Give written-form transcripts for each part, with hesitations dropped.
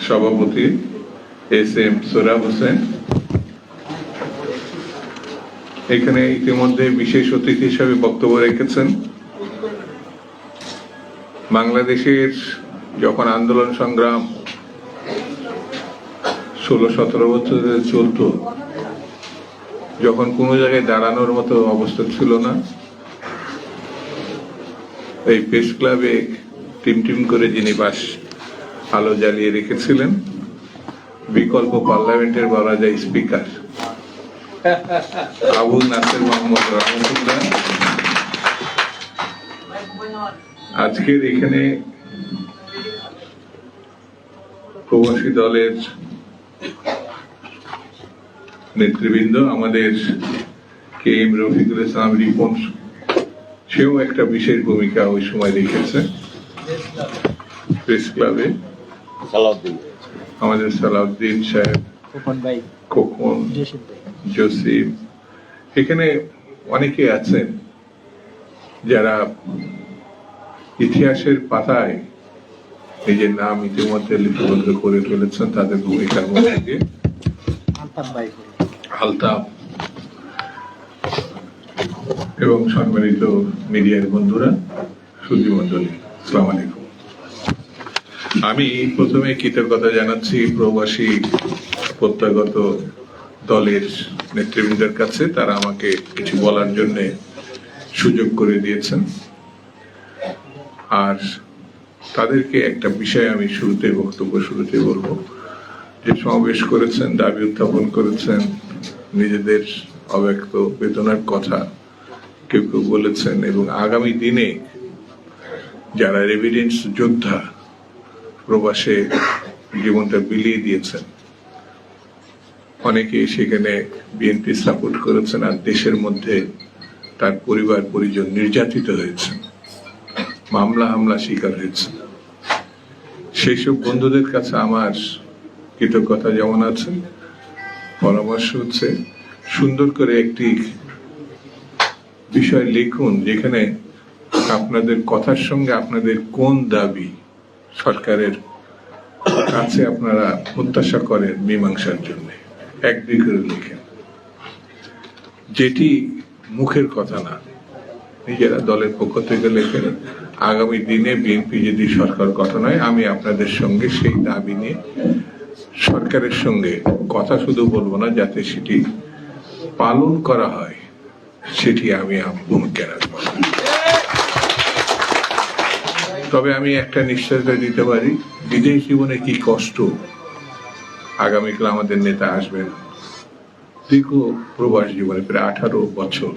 সভাপতি S M Sohrab Hossain, এখানে ইতিমধ্যে বিশেষ অতিথি হিসাবে বক্তব্য রেখেছেন। বাংলাদেশের যখন আন্দোলন সংগ্রাম 16-17 বছর চলত, যখন কোনো জায়গায় দাঁড়ানোর মতো অবস্থা ছিল না, এই প্রেস ক্লাবে টিম করে যিনি বাস আলো জ্বালিয়ে রেখেছিলেন, বিকল্প পার্লামেন্টের বলা যায় স্পিকার আবু নাসের মোহাম্মদ রহমতুল্লাহ, আজকের এখানে প্রবাসী দলের নেতৃবৃন্দ, আমাদের কে এম রফিকুল ইসলাম রিপন, সেও একটা বিশেষ ভূমিকা ওই সময় রেখেছে প্রেস ক্লাবে। আমাদের সালাউদ্দিন সাহেব, খোকন, জসিম, এখানে অনেকে আছেন যারা ইতিহাসের পাতায় নিজের নাম ইতিমধ্যে লিপিবদ্ধ করে ফেলেছেন তাদের ভূমিকার মধ্যে দিয়ে। আলতাফ এবং সম্মানিত মিডিয়ার বন্ধুরা, সুধী মন্ডলী, আসসালামু আলাইকুম। আমি প্রথমে কৃতজ্ঞতা জানাচ্ছি প্রবাসী প্রত্যাগত দলের নেতৃবৃন্দের কাছে, তারা আমাকে কিছু বলার জন্য সুযোগ করে দিয়েছেন। আর তাদেরকে একটা বিষয় আমি বক্তব্য শুরুতে বলবো, যে সমাবেশ করেছেন, দাবি উত্থাপন করেছেন, নিজেদের অব্যক্ত বেদনার কথা কেউ বলেছেন, এবং আগামী দিনে যারা রেভিডেন্স যোদ্ধা প্রবাসে জীবনটা বিলিয়ে দিয়েছেন, অনেকে সেখানে বিএনপি সাপোর্ট করেছেন, আর দেশের মধ্যে তার পরিবার পরিজন নির্যাতিত হয়েছেন, হামলা শিকার হয়েছে। সেই সব বন্ধুদের কাছে আমার কৃতজ্ঞতা যেমন আছে, পরামর্শ হচ্ছে সুন্দর করে একটি বিষয় লিখুন, যেখানে আপনাদের কথার সঙ্গে আপনাদের কোন দাবি সরকারের কাছে আপনারা প্রত্যাশা করেন মীমাংসার জন্য, একদিক করে লিখেন, যেটি মুখের কথা না, নিজেরা দলের পক্ষ থেকে লেখেন। আগামী দিনে বিএনপি যদি সরকার গঠন হয়, আমি আপনাদের সঙ্গে সেই দাবি নিয়ে সরকারের সঙ্গে কথা শুধু বলবো না, যাতে সেটি পালন করা হয়, সেটি আমি ভূমিকা রাখবো। তবে আমি একটা নিশ্চয়তা দিতে পারি, বিদেশ জীবনে কি কষ্ট, আগামীকাল আমাদের নেতা আসবেন, দীর্ঘ প্রবাস জীবনে প্রায় 18 বছর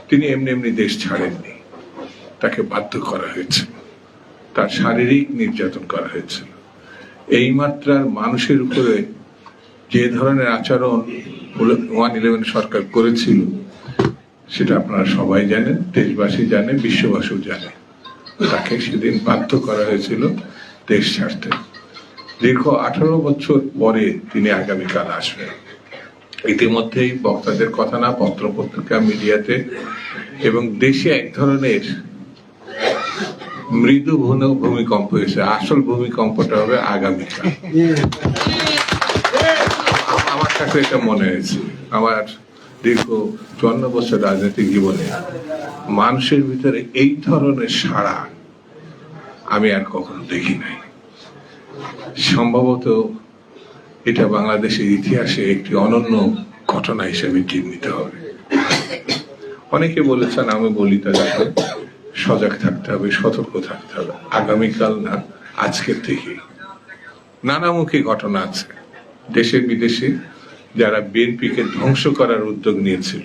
তিনি এমনি দেশ ছাড়েননি, তাকে বাধ্য করা হয়েছে, তার শারীরিক নির্যাতন করা হয়েছিল। এই মাত্রার মানুষের উপরে যে ধরনের আচরণ 111 সরকার করেছিল, সেটা আপনারা সবাই জানেন, দেশবাসী জানে, বিশ্ববাসীও জানে। তাকে সেদিন বাধ্য করা হয়েছিল দেশ ছাড়তে। দীর্ঘ 18 বছর পরে তিনি আগামীকাল আসবেন। ইতিমধ্যেই বক্তাদের কথা না, পত্রপত্রিকা, মিডিয়াতে এবং দেশে এক ধরনের মৃদু ভূমিকম্প হয়েছে। আসল ভূমিকম্পটা হবে আগামীকাল। আমার কাছে এটা মনে হয়েছে, আমার দীর্ঘ 54 বছর রাজনৈতিক জীবনে মানুষের ভিতরে এই ধরনের সাড়া আমি আর কখনো দেখি নাই। সম্ভবত এটা বাংলাদেশের ইতিহাসে একটি অনন্য ঘটনা হিসেবে চিহ্নিত হবে। অনেকে বলেছেন, আমি বলি তাদেরকে সজাগ থাকতে হবে, সতর্ক থাকতে হবে। আগামীকাল না, আজকের থেকে নানামুখী ঘটনা আছে দেশে বিদেশে, যারা বিএনপিকে ধ্বংস করার উদ্যোগ নিয়েছিল।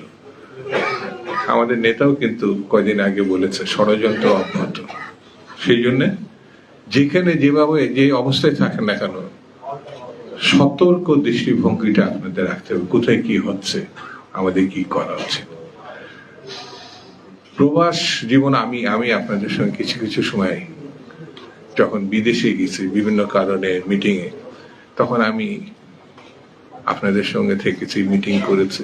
আমাদের নেতাও কিন্তু কয়দিন আগে বলেছে ষড়যন্ত্র অব্যাহত। সেই জন্য যেখানে যেভাবে যে অবস্থায় থাকেন না কেন, সতর্ক দৃষ্টিভঙ্গিটা আপনাদের রাখতে হবে, কোথায় কি হচ্ছে, আমাদের কি করা উচিত। প্রবাস জীবন আমি আপনাদের সঙ্গে কিছু সময় যখন বিদেশে গেছি বিভিন্ন কারণে মিটিংয়ে, তখন আমি আপনাদের সঙ্গে থেকেছি, মিটিং করেছি,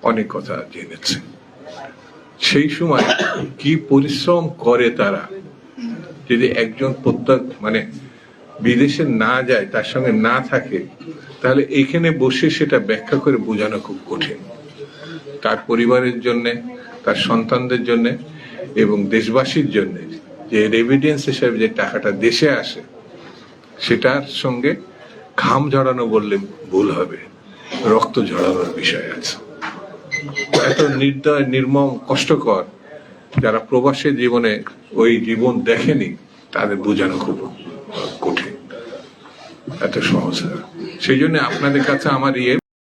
অনেক কথা জেনেছি। সেই সময় কি পরিশ্রম করে তারা, যদি একজন মানে বিদেশে না যায়, তার সঙ্গে না থাকে, তাহলে এখানে বসে সেটা ব্যাখ্যা করে বোঝানো খুব কঠিন। তার পরিবারের জন্য, তার সন্তানদের জন্য এবং দেশবাসীর জন্য যে রেভিডেন্স হিসেবে যে টাকাটা দেশে আসে, সেটার সঙ্গে ঘাম ঝরানো বললে ভুল হবে, রক্ত ঝরানোর বিষয় আছে। এত নির্দয়, নির্মম, কষ্টকর, যারা প্রবাসী জীবনে ওই জীবন দেখেনি, তাদের বোঝানো খুব কঠিন, এত সহজ না। সেই জন্য আপনাদের কাছে আমার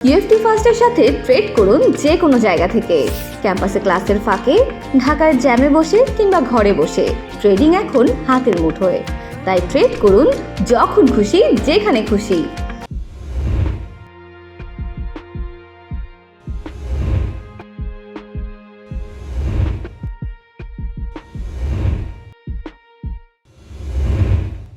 ইউএফটি ফার্স্টের সাথে ট্রেড করুন যে কোনো জায়গা থেকে, ক্যাম্পাসে ক্লাসের ফাঁকে, ঢাকার জ্যামে বসে কিংবা ঘরে বসে। ট্রেডিং এখন হাতের মুঠোয়, তাই ট্রেড করুন যখন খুশি, যেখানে খুশি।